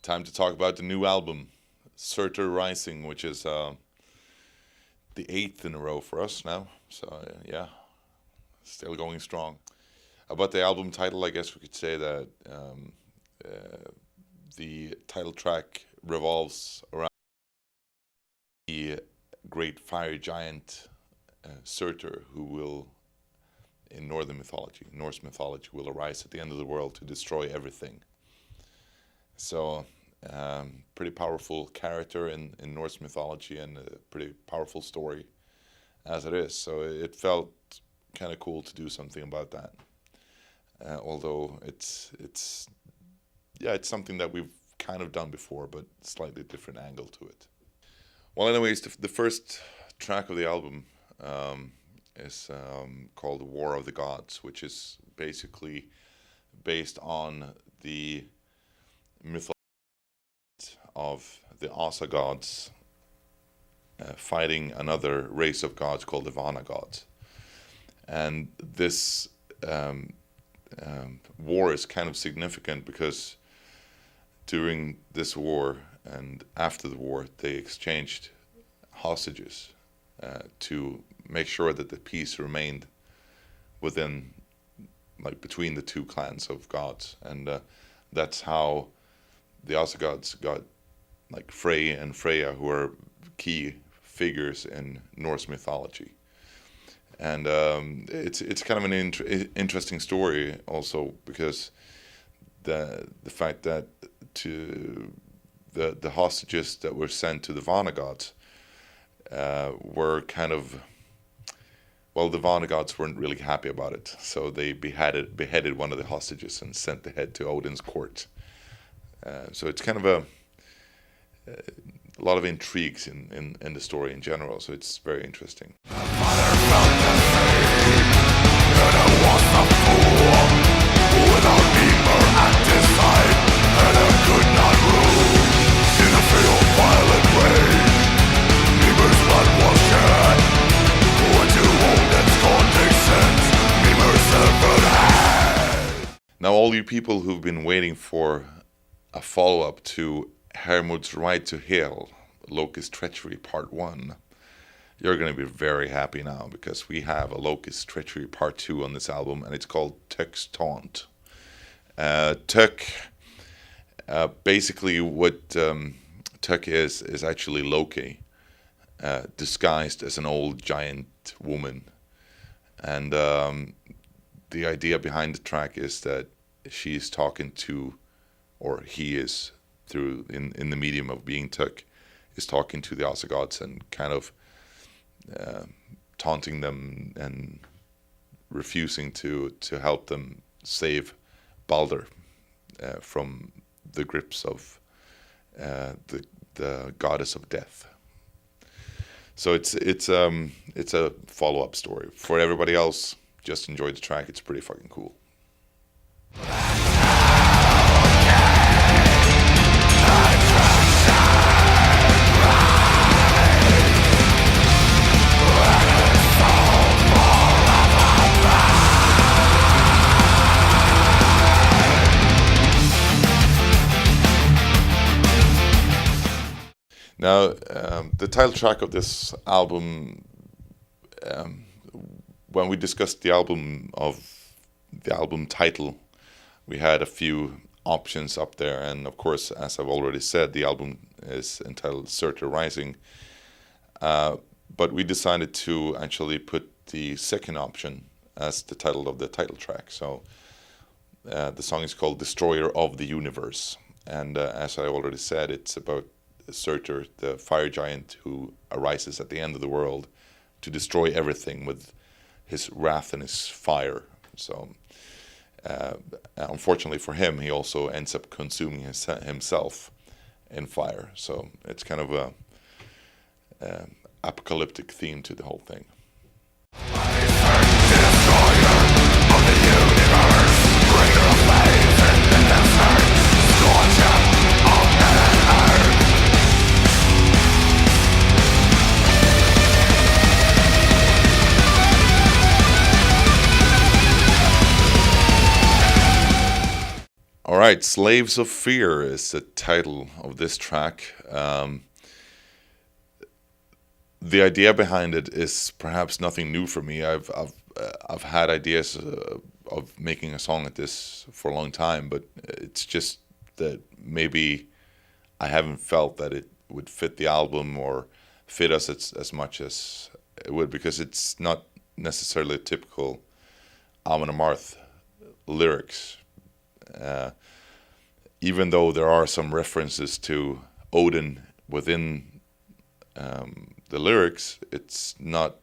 Time to talk about the new album, Surtur Rising, which is the 8th in a row for us now. So, yeah, still going strong. About the album title, I guess we could say that the title track revolves around the great fire giant Surtur, who will, in Norse mythology, will arise at the end of the world to destroy everything. So, pretty powerful character in Norse mythology, and a pretty powerful story as it is. So it felt kind of cool to do something about that. Although it's something that we've kind of done before, but slightly different angle to it. Well, anyways, the first track of the album is called "War of the Gods," which is basically based on the mythology of the Asa gods fighting another race of gods called the Vana gods. And this war is kind of significant because during this war and after the war, they exchanged hostages to make sure that the peace remained between the two clans of gods. And that's how the Asa gods got Frey and Freya, who are key figures in Norse mythology. And it's kind of an interesting story also, because the fact that the hostages that were sent to the Vana gods were kind of, well, the Vana gods weren't really happy about it, so they beheaded one of the hostages and sent the head to Odin's court. So it's kind of a lot of intrigues in the story in general, so it's very interesting. Now, all you people who've been waiting for a follow-up to Hermod's Ride to Hel, Loki's Treachery Part 1, you're going to be very happy now, because we have a Loki's Treachery Part 2 on this album, and it's called Tök's Taunt. Tök, basically what Tök is actually Loki, disguised as an old giant woman. And the idea behind the track is that she's talking to, or he is, through in the medium of being Tök, is talking to the Asa gods and kind of taunting them and refusing to help them save Balder from the grips of the goddess of death. So it's a follow-up story. For everybody else, just enjoy the track. It's pretty fucking cool. Now, the title track of this album, when we discussed the album title, we had a few options up there, and of course, as I've already said, the album is entitled Surtur Rising, but we decided to actually put the second option as the title of the title track. So the song is called Destroyer of the Universe, and as I already said, it's about Surtur, the fire giant who arises at the end of the world to destroy everything with his wrath and his fire. So unfortunately for him, he also ends up consuming himself in fire. So it's kind of a apocalyptic theme to the whole thing. right, Slaves of Fear is the title of this track. The idea behind it is perhaps nothing new for me. I've had ideas of making a song like this for a long time, but it's just that maybe I haven't felt that it would fit the album or fit us as much as it would, because it's not necessarily typical Amon Amarth lyrics. Even though there are some references to Odin within the lyrics, it's not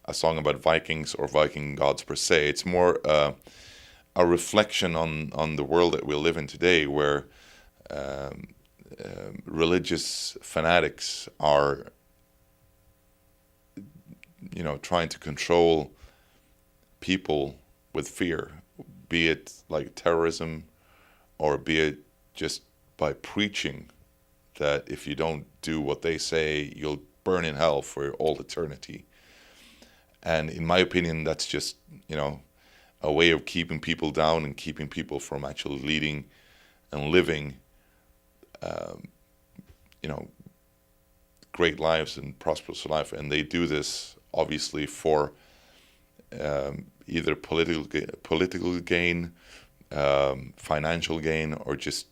a song about Vikings or Viking gods per se. It's more a reflection on the world that we live in today, where religious fanatics are, trying to control people with fear, be it like terrorism, or be it just by preaching that if you don't do what they say, you'll burn in hell for all eternity. And in my opinion, that's just, a way of keeping people down and keeping people from actually leading and living, great lives and prosperous life. And they do this obviously for either political gain, financial gain, or just,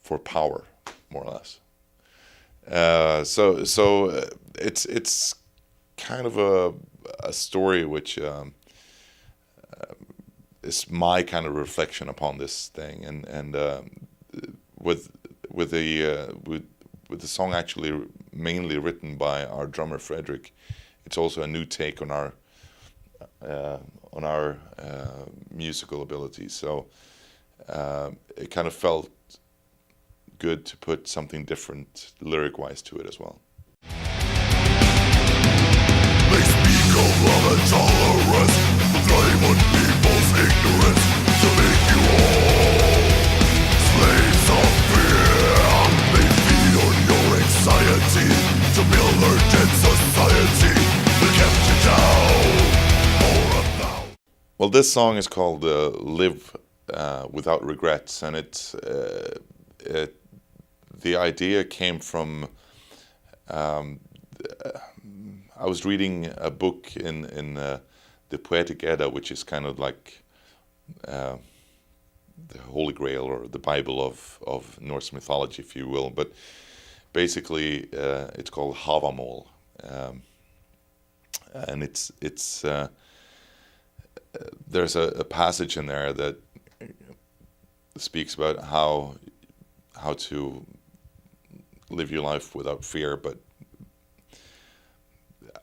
for power, more or less. So it's kind of a story which is my kind of reflection upon this thing, and with the song actually mainly written by our drummer Frederick, it's also a new take on our musical abilities. So it kind of felt good to put something different lyric-wise to it as well. They speak of love and tolerance, thrive on people's ignorance, to make you all slaves of fear. They feed on your anxiety, to build their dead society. They kept you down for about. Well, this song is called "Live Without Regrets," and the idea came from. I was reading a book in the Poetic Edda, which is kind of like the Holy Grail or the Bible of Norse mythology, if you will. But basically, it's called Havamol, and it's there's a passage in there that speaks about how to live your life without fear, but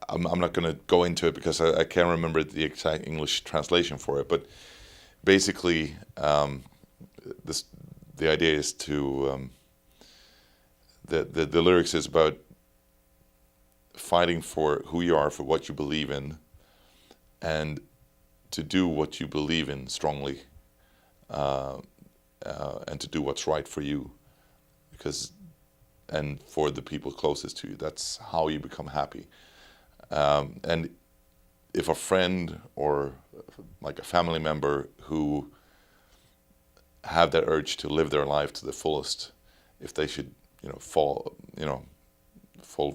I'm not going to go into it because I can't remember the exact English translation for it. But basically, the idea is to the lyrics is about fighting for who you are, for what you believe in, and to do what you believe in strongly, and to do what's right for you, and for the people closest to you. That's how you become happy. And if a friend or like a family member who have that urge to live their life to the fullest, if they should, fall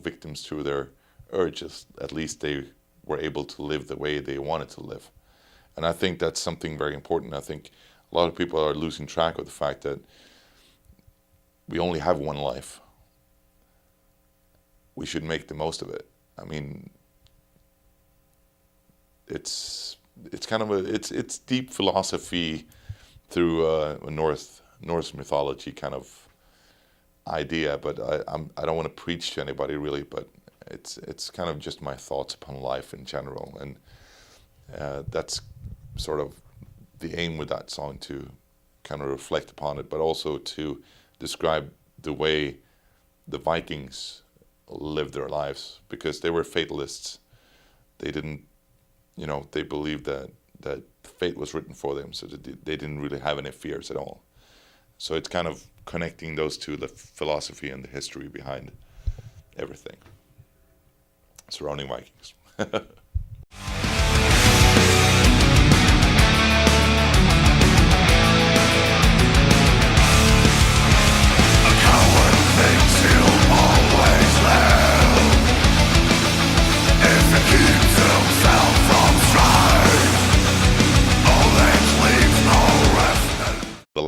victims to their urges, at least they were able to live the way they wanted to live. And I think that's something very important. I think a lot of people are losing track of the fact that we only have one life. We should make the most of it. I mean, it's kind of it's deep philosophy through a Norse mythology kind of idea, but I don't want to preach to anybody really, but it's kind of just my thoughts upon life in general, and that's sort of the aim with that song, to kind of reflect upon it, but also to describe the way the Vikings lived their lives, because they were fatalists. They didn't, they believed that fate was written for them, so they didn't really have any fears at all. So it's kind of connecting those two, the philosophy and the history behind everything surrounding Vikings.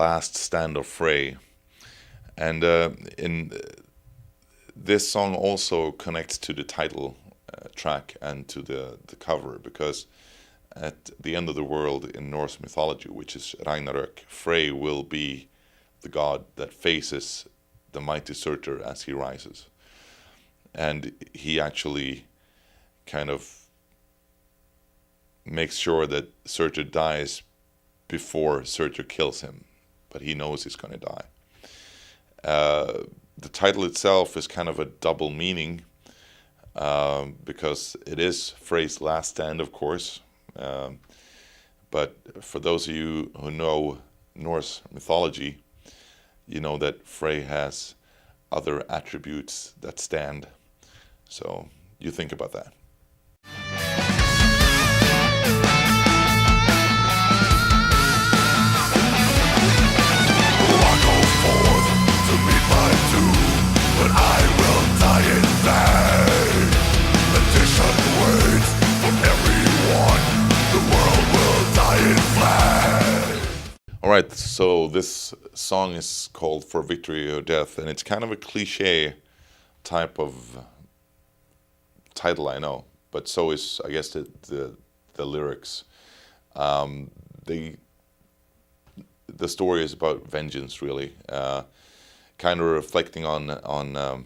last stand of Frey. And in this song also connects to the title track and to the cover, because at the end of the world in Norse mythology, which is Ragnarök, Frey will be the god that faces the mighty Surtur as he rises. And he actually kind of makes sure that Surtur dies before Surtur kills him, but he knows he's going to die. The title itself is kind of a double meaning, because it is Frey's last stand, of course. But for those of you who know Norse mythology, you know that Frey has other attributes that stand. So you think about that. I go forth to meet my doom, but I will die in vain. Petition waits from everyone. The world will die in flame. All right, so this song is called For Victory or Death, and it's kind of a cliche type of title, I know, but so is, I guess, the lyrics. The story is about vengeance, really, kind of reflecting on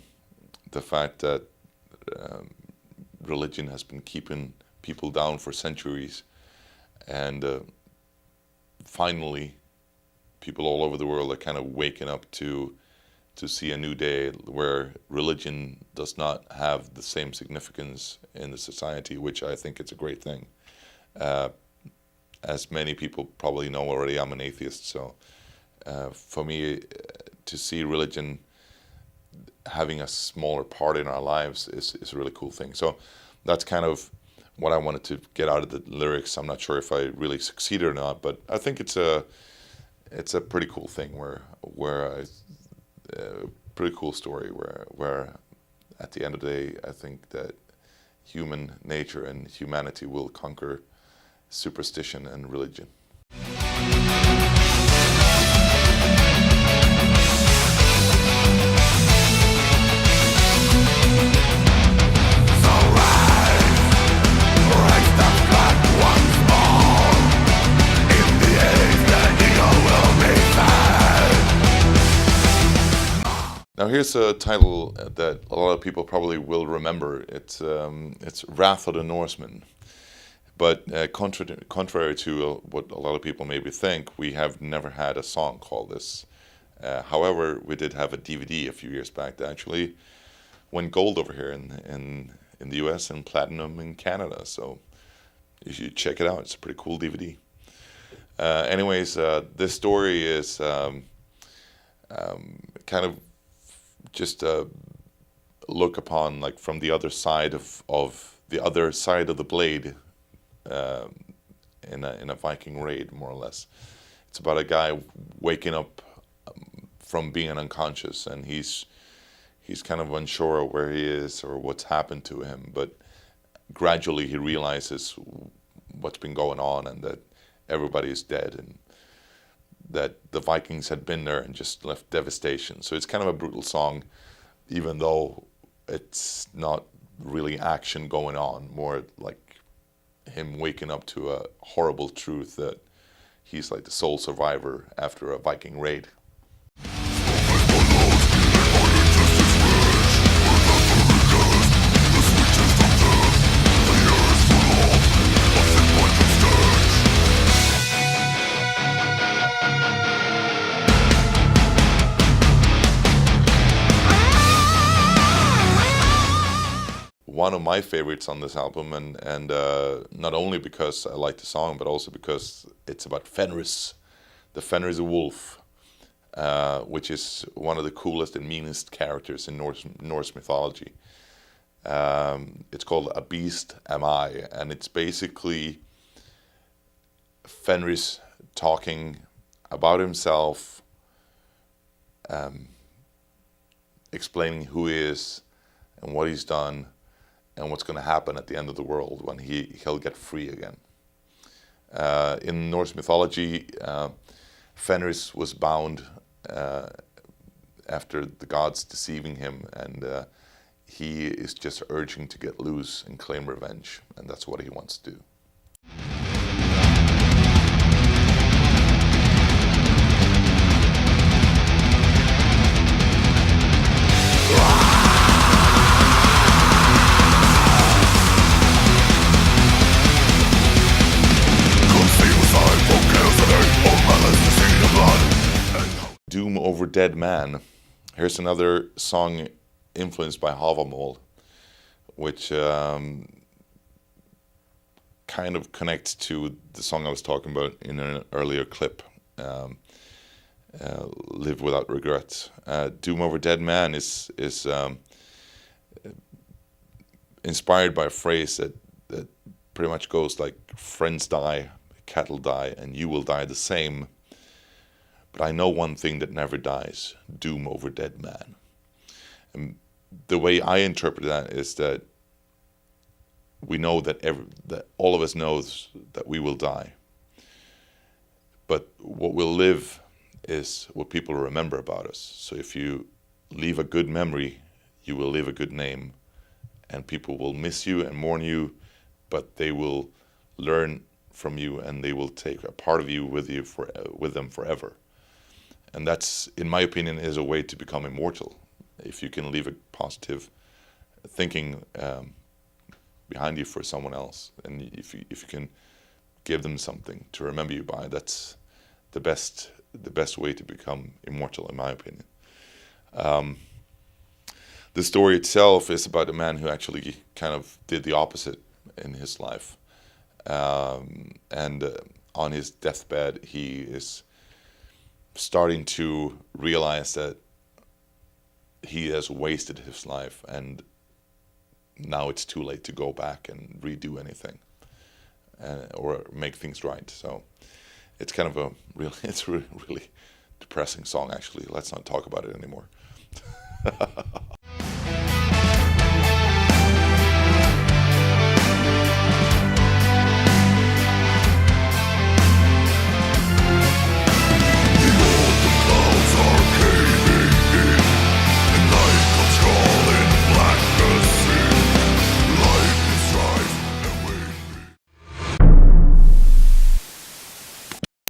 the fact that religion has been keeping people down for centuries, and finally, people all over the world are kind of waking up to see a new day where religion does not have the same significance in the society, which I think it's a great thing. As many people probably know already, I'm an atheist, so for me, to see religion having a smaller part in our lives is a really cool thing. So that's kind of what I wanted to get out of the lyrics. I'm not sure if I really succeeded or not, but I think it's a pretty cool thing pretty cool story where at the end of the day, I think that human nature and humanity will conquer superstition and religion. Now here's a title that a lot of people probably will remember. It's Wrath of the Norsemen. But contrary to what a lot of people maybe think, we have never had a song called this. However, we did have a DVD a few years back that actually went gold over here in the US and platinum in Canada. So you should check it out. It's a pretty cool DVD. Anyways, this story is kind of just look upon like from the other side of the other side of the blade. In a Viking raid, more or less. It's about a guy waking up from being unconscious, and he's kind of unsure of where he is or what's happened to him, but gradually he realizes what's been going on and that everybody is dead and that the Vikings had been there and just left devastation. So it's kind of a brutal song, even though it's not really action going on, more like him waking up to a horrible truth that he's like the sole survivor after a Viking raid. One of my favorites on this album, and not only because I like the song, but also because it's about Fenris, the Fenris wolf, which is one of the coolest and meanest characters in Norse mythology. It's called A Beast Am I, and it's basically Fenris talking about himself, explaining who he is and what he's done, and what's going to happen at the end of the world when he'll get free again. In Norse mythology, Fenris was bound after the gods deceiving him, and he is just urging to get loose and claim revenge, and that's what he wants to do. Doom Over Dead Man. Here's another song influenced by Havamol, which kind of connects to the song I was talking about in an earlier clip, Live Without Regrets. Doom Over Dead Man is inspired by a phrase that pretty much goes like, friends die, cattle die, and you will die the same. But I know one thing that never dies, doom over dead man. And the way I interpret that is that we know that all of us knows that we will die. But what will live is what people remember about us. So if you leave a good memory, you will leave a good name. And people will miss you and mourn you, but they will learn from you, and they will take a part of you with them forever. And that's, in my opinion, is a way to become immortal. If you can leave a positive thinking behind you for someone else, and if you can give them something to remember you by, that's the best way to become immortal, in my opinion. The story itself is about a man who actually kind of did the opposite in his life, and on his deathbed, he is starting to realize that he has wasted his life, and now it's too late to go back and redo anything or make things right. So it's kind of really depressing song, actually. Let's not talk about it anymore.